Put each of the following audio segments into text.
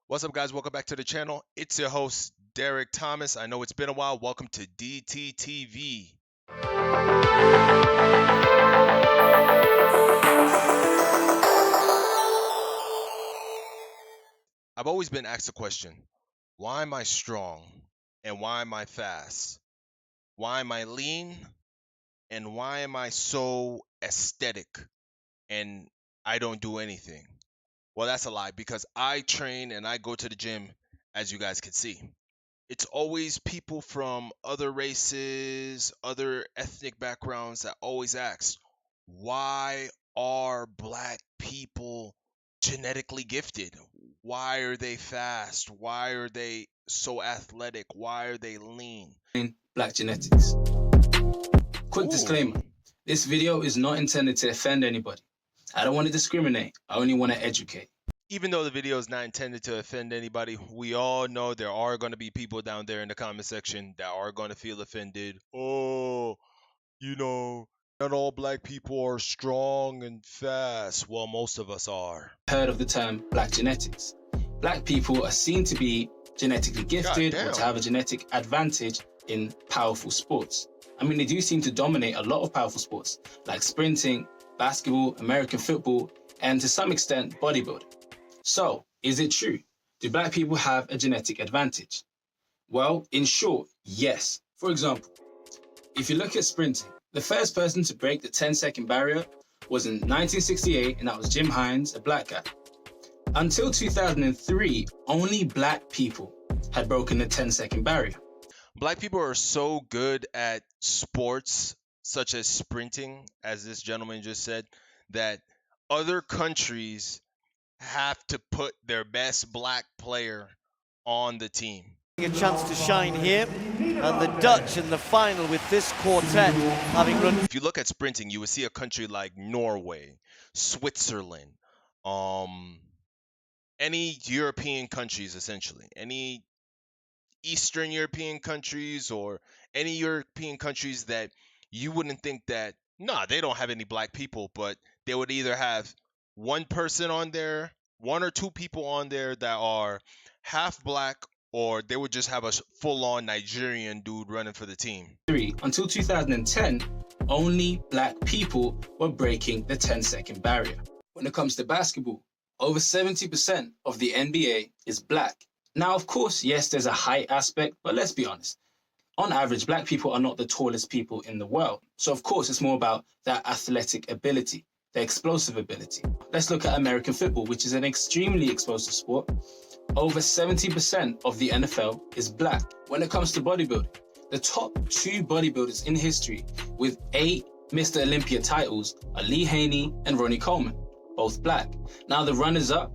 What's up, guys? Welcome back to the channel. It's your host, Derrick Thomas. I know it's been a while. Welcome to DTTV. I've always been asked the question, why am I strong? And why am I fast? Why am I lean? And why am I so aesthetic and I don't do anything? Well, that's a lie because I train and I go to the gym, as you guys can see. It's always people from other races, other ethnic backgrounds that always ask, why are black people genetically gifted? Why are they fast? Why are they so athletic? Why are they lean? Black genetics. Quick Ooh. disclaimer, this video is not intended to offend anybody. I don't want to discriminate, I only want to educate. Even though the video is not intended to offend anybody, we all know there are going to be people down there in the comment section that are going to feel offended. Oh, not all black people are strong and fast. Well, most of us are. Heard of the term black genetics. Black people are seen to be genetically gifted or to have a genetic advantage in powerful sports. I mean, they do seem to dominate a lot of powerful sports like sprinting, basketball, American football, and to some extent bodybuilding. So, is it true? Do black people have a genetic advantage? Well, in short, yes. For example, if you look at sprinting, the first person to break the 10-second barrier was in 1968, and that was Jim Hines, a black guy. Until 2003, only black people had broken the 10-second barrier. Black people are so good at sports, such as sprinting, as this gentleman just said, that other countries have to put their best black player on the team. A chance to shine here, and the Dutch in the final with this quartet having run. If you look at sprinting, you would see a country like Norway, Switzerland, any European countries, essentially, any Eastern European countries or any European countries that you wouldn't think that, nah, they don't have any black people, but they would either have one person on there, one or two people on there that are half black, or they would just have a full-on Nigerian dude running for the team. Until 2010, only black people were breaking the 10-second barrier. When it comes to basketball, over 70% of the NBA is black. Now, of course, yes, there's a height aspect, but let's be honest. On average, black people are not the tallest people in the world. So, of course, it's more about that athletic ability, the explosive ability. Let's look at American football, which is an extremely explosive sport. Over 70% of the NFL is black. When it comes to bodybuilding, the top 2 bodybuilders in history with 8 Mr. Olympia titles are Lee Haney and Ronnie Coleman, both black. Now, the runners-up,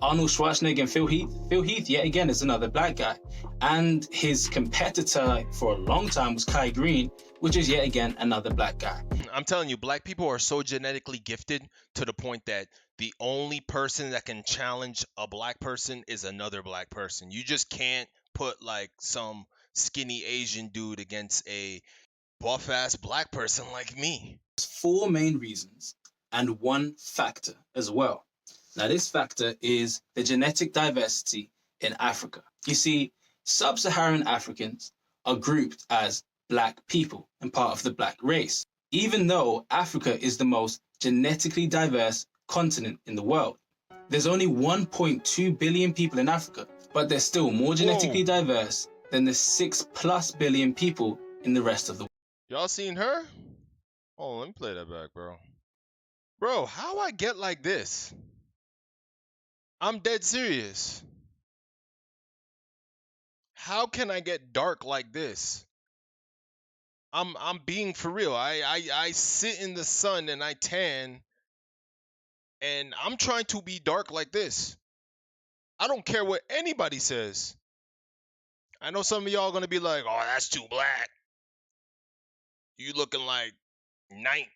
Arnold Schwarzenegger and Phil Heath. Phil Heath, yet again, is another black guy. And his competitor for a long time was Kai Green, which is yet again another black guy. I'm telling you, black people are so genetically gifted to the point that the only person that can challenge a black person is another black person. You just can't put like some skinny Asian dude against a buff-ass black person like me. There's 4 main reasons and 1 factor as well. Now, this factor is the genetic diversity in Africa. You see, sub-Saharan Africans are grouped as black people and part of the black race, even though Africa is the most genetically diverse continent in the world. There's only 1.2 billion people in Africa, but they're still more genetically diverse than the 6+ billion people in the rest of the world. Y'all seen her? Oh, let me play that back, bro. Bro, how I get like this? I'm dead serious. How can I get dark like this? I'm being for real. I sit in the sun and I tan, and I'm trying to be dark like this. I don't care what anybody says. I know some of y'all gonna be like, "Oh, that's too black. You looking like night.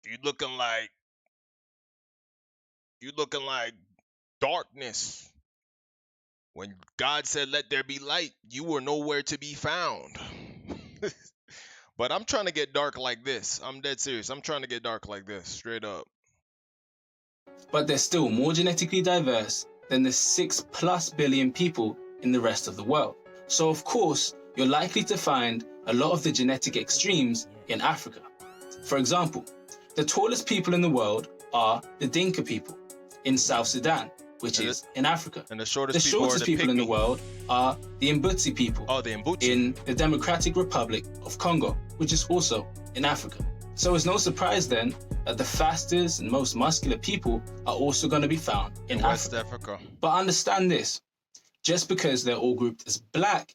You looking like darkness. When God said, let there be light, you were nowhere to be found." But I'm trying to get dark like this. I'm dead serious. I'm trying to get dark like this, straight up. But they're still more genetically diverse than the 6+ billion people in the rest of the world. So of course, you're likely to find a lot of the genetic extremes in Africa. For example, the tallest people in the world are the Dinka people in South Sudan, which is in Africa. And the shortest people in the world are the Mbutsi people in the Democratic Republic of Congo, which is also in Africa. So it's no surprise then that the fastest and most muscular people are also going to be found in West Africa. But understand this, just because they're all grouped as black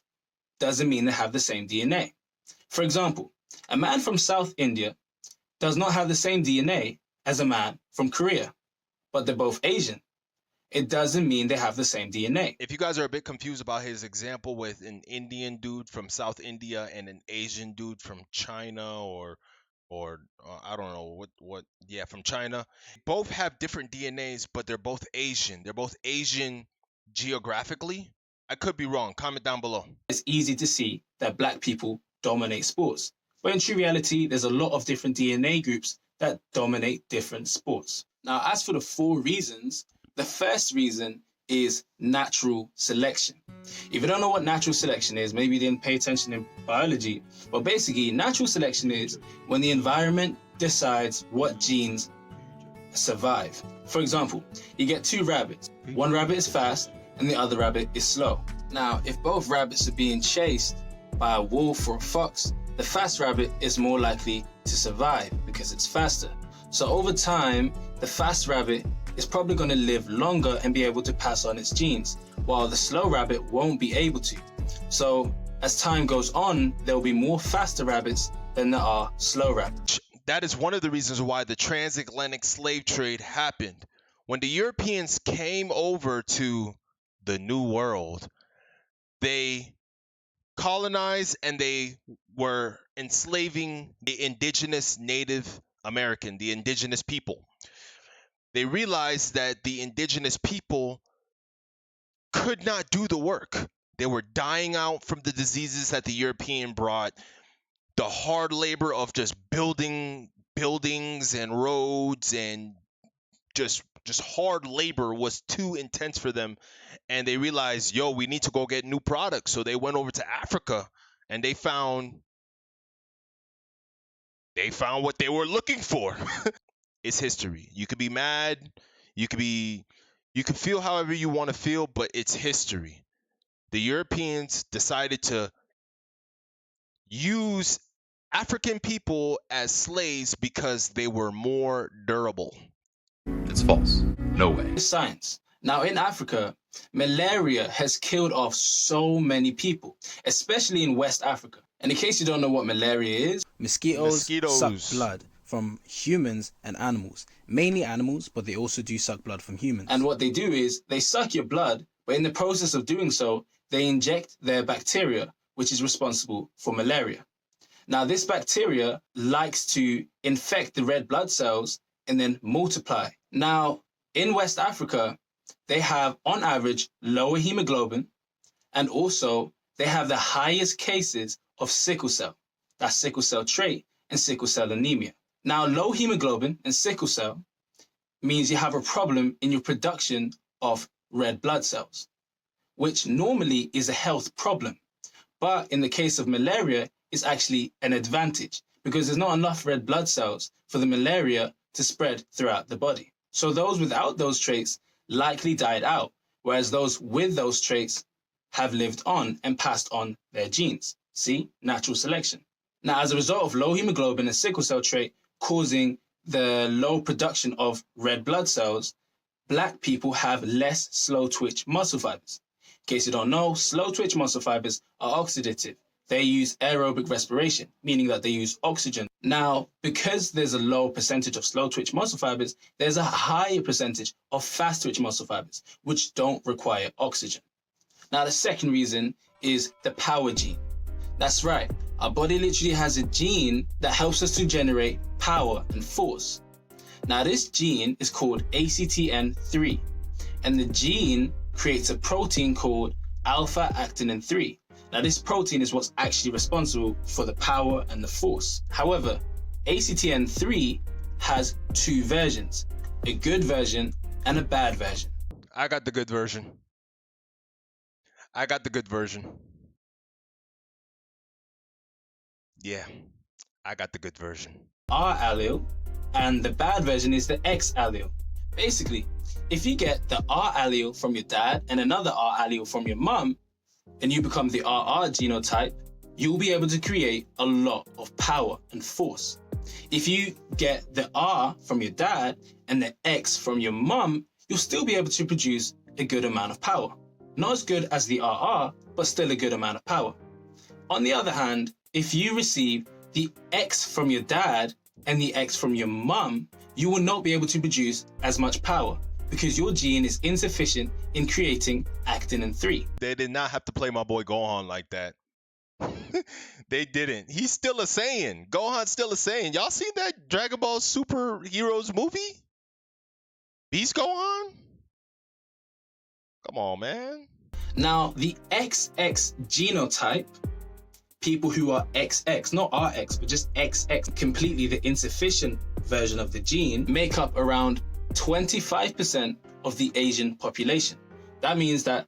doesn't mean they have the same DNA. For example, a man from South India does not have the same DNA as a man from Korea, but they're both Asian. It doesn't mean they have the same DNA. If you guys are a bit confused about his example with an Indian dude from South India and an Asian dude from China or I don't know from China, both have different DNAs, but they're both Asian. They're both Asian geographically. I could be wrong. Comment down below. It's easy to see that black people dominate sports, but in true reality, there's a lot of different DNA groups that dominate different sports. Now, as for the 4 reasons, the first reason is natural selection. If you don't know what natural selection is, maybe you didn't pay attention in biology, but basically natural selection is when the environment decides what genes survive. For example, you get 2 rabbits. One rabbit is fast and the other rabbit is slow. Now, if both rabbits are being chased by a wolf or a fox, the fast rabbit is more likely to survive because it's faster. So over time, the fast rabbit is probably going to live longer and be able to pass on its genes, while the slow rabbit won't be able to. So as time goes on, there will be more faster rabbits than there are slow rabbits. That is one of the reasons why the transatlantic slave trade happened. When the Europeans came over to the New World, they colonized and they were enslaving the indigenous Native American, the indigenous people. They realized that the indigenous people could not do the work. They were dying out from the diseases that the European brought. The hard labor of just building buildings and roads and just hard labor was too intense for them. And they realized, we need to go get new products. So they went over to Africa and they found what they were looking for. It's history. You could be mad, you could feel however you want to feel, but it's history. The Europeans decided to use African people as slaves because they were more durable. It's false. No way. It's science. Now in Africa, malaria has killed off so many people, especially in West Africa. And in case you don't know what malaria is, mosquitoes suck blood from humans and animals. Mainly animals, but they also do suck blood from humans. And what they do is they suck your blood, but in the process of doing so, they inject their bacteria, which is responsible for malaria. Now, this bacteria likes to infect the red blood cells and then multiply. Now, in West Africa, they have, on average, lower hemoglobin, and also they have the highest cases of sickle cell. That's sickle cell trait and sickle cell anemia. Now, low hemoglobin and sickle cell means you have a problem in your production of red blood cells, which normally is a health problem. But in the case of malaria, it's actually an advantage because there's not enough red blood cells for the malaria to spread throughout the body. So those without those traits likely died out, whereas those with those traits have lived on and passed on their genes. See, natural selection. Now, as a result of low hemoglobin and sickle cell trait causing the low production of red blood cells, black people have less slow twitch muscle fibers. In case you don't know, slow twitch muscle fibers are oxidative. They use aerobic respiration, meaning that they use oxygen. Now, because there's a low percentage of slow twitch muscle fibers, there's a higher percentage of fast twitch muscle fibers, which don't require oxygen. Now, the second reason is the power gene. That's right. Our body literally has a gene that helps us to generate power and force. Now, this gene is called ACTN3, and the gene creates a protein called alpha-actinin 3. Now, this protein is what's actually responsible for the power and the force. However, ACTN3 has 2 versions, a good version and a bad version. I got the good version. I got the good version. Yeah, I got the good version. R allele, and the bad version is the X allele. Basically, if you get the R allele from your dad and another R allele from your mum, and you become the RR genotype, you'll be able to create a lot of power and force. If you get the R from your dad and the X from your mum, you'll still be able to produce a good amount of power. Not as good as the RR, but still a good amount of power. On the other hand, if you receive the X from your dad and the X from your mum, you will not be able to produce as much power because your gene is insufficient in creating actinin 3. They did not have to play my boy Gohan like that. They didn't. He's still a Saiyan. Gohan's still a Saiyan. Y'all seen that Dragon Ball Superheroes movie? Beast Gohan? Come on, man. Now, the XX genotype, people who are XX, not RX, but just XX, completely the insufficient version of the gene, make up around 25% of the Asian population. That means that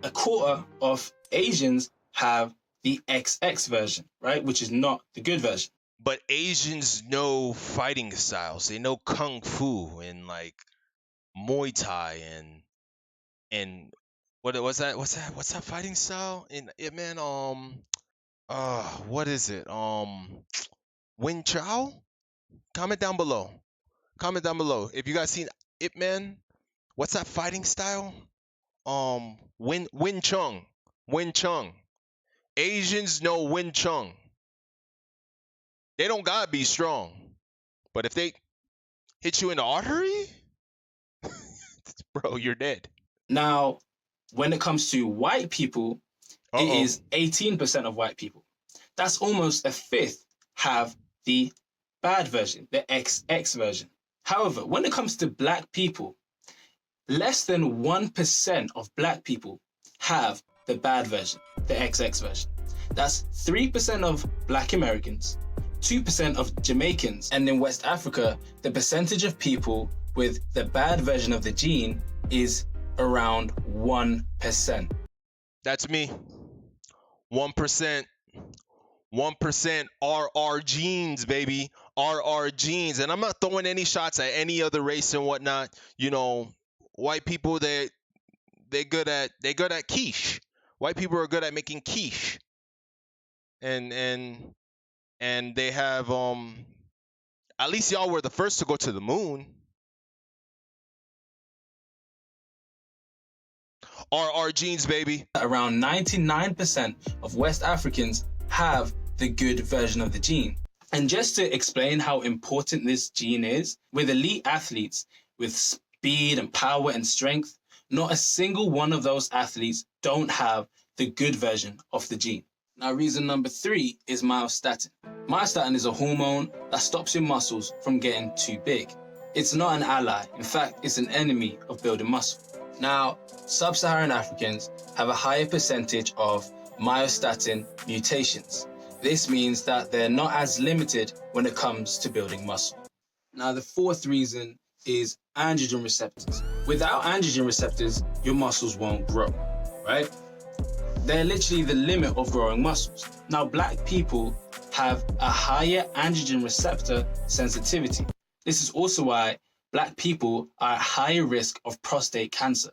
a quarter of Asians have the XX version, right? Which is not the good version. But Asians know fighting styles. They know Kung Fu and like Muay Thai and what's that fighting style? In it, man, what is it? Wing Chao? Comment down below. Comment down below. If you guys seen Ip Man, what's that fighting style? Wing Chun. Wing Chun. Asians know Wing Chun. They don't gotta be strong. But if they hit you in the artery, bro, you're dead. Now, when it comes to white people, it is 18% of white people. That's almost a fifth have the bad version, the XX version. However, when it comes to black people, less than 1% of black people have the bad version, the XX version. That's 3% of black Americans, 2% of Jamaicans, and in West Africa, the percentage of people with the bad version of the gene is around 1%. That's me. 1%. 1% RR genes, baby. RR genes. And I'm not throwing any shots at any other race and whatnot. You know, white people, they good at quiche. White people are good at making quiche. And they have at least y'all were the first to go to the moon. RR genes, baby. Around 99% of West Africans have the good version of the gene. And just to explain how important this gene is, with elite athletes with speed and power and strength, not a single one of those athletes don't have the good version of the gene. Now, reason number 3 is myostatin. Myostatin is a hormone that stops your muscles from getting too big. It's not an ally. In fact, it's an enemy of building muscle. Now, sub-Saharan Africans have a higher percentage of myostatin mutations. This means that they're not as limited when it comes to building muscle. Now, the 4th reason is androgen receptors. Without androgen receptors, your muscles won't grow, right? They're literally the limit of growing muscles. Now, black people have a higher androgen receptor sensitivity. This is also why black people are at higher risk of prostate cancer.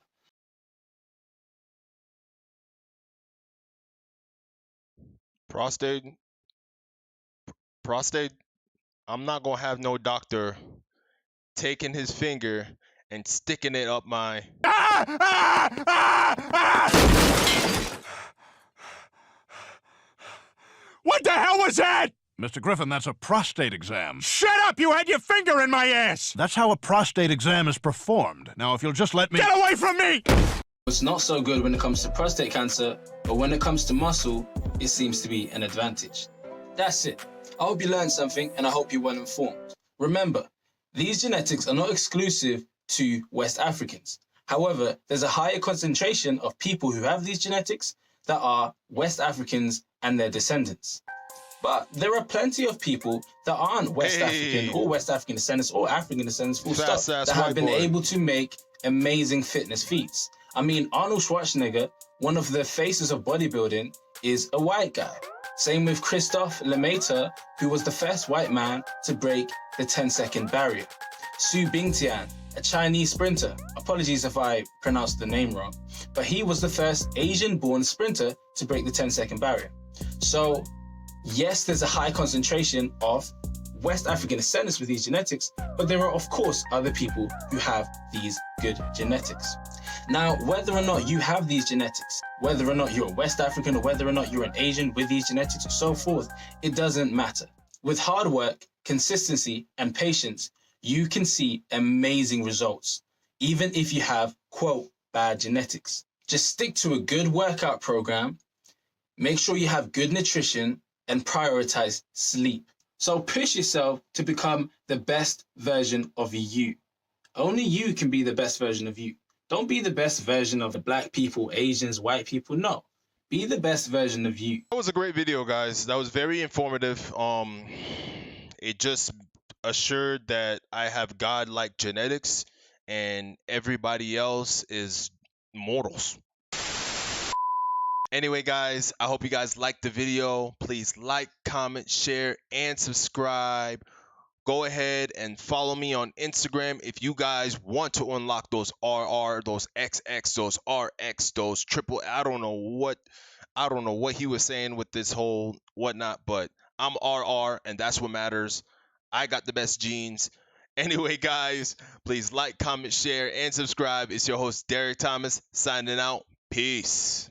Prostate, I'm not gonna have no doctor taking his finger and sticking it up my... What the hell was that? Mr. Griffin, that's a prostate exam. Shut up! You had your finger in my ass! That's how a prostate exam is performed. Now, if you'll just let me... Get away from me! It's not so good when it comes to prostate cancer, but when it comes to muscle, it seems to be an advantage. That's it. I hope you learned something, and I hope you're well informed. Remember, these genetics are not exclusive to West Africans. However, there's a higher concentration of people who have these genetics that are West Africans and their descendants. But there are plenty of people that aren't West African or West African descendants or African descendants full stop that have been able to make amazing fitness feats. I mean, Arnold Schwarzenegger, one of the faces of bodybuilding, is a white guy. Same with Christophe Lemaitre, who was the first white man to break the 10-second barrier. Su Bingtian, a Chinese sprinter. Apologies if I pronounced the name wrong, but he was the first Asian-born sprinter to break the 10-second barrier. So, yes, there's a high concentration of West African descendants with these genetics, but there are, of course, other people who have these good genetics. Now, whether or not you have these genetics, whether or not you're a West African or whether or not you're an Asian with these genetics or so forth, it doesn't matter. With hard work, consistency, and patience, you can see amazing results, even if you have, quote, bad genetics. Just stick to a good workout program, make sure you have good nutrition, and prioritize sleep. So push yourself to become the best version of you. Only you can be the best version of you. Don't be the best version of the black people, Asians, white people. No, be the best version of you. That was a great video, guys. That was very informative. It just assured that I have God-like genetics and everybody else is mortals. Anyway, guys, I hope you guys liked the video. Please like, comment, share, and subscribe. Go ahead and follow me on Instagram if you guys want to unlock those RR, those XX, those RX, those triple. I don't know what he was saying with this whole whatnot, but I'm RR and that's what matters. I got the best genes. Anyway, guys, please like, comment, share, and subscribe. It's your host, Derrick Thomas, signing out. Peace.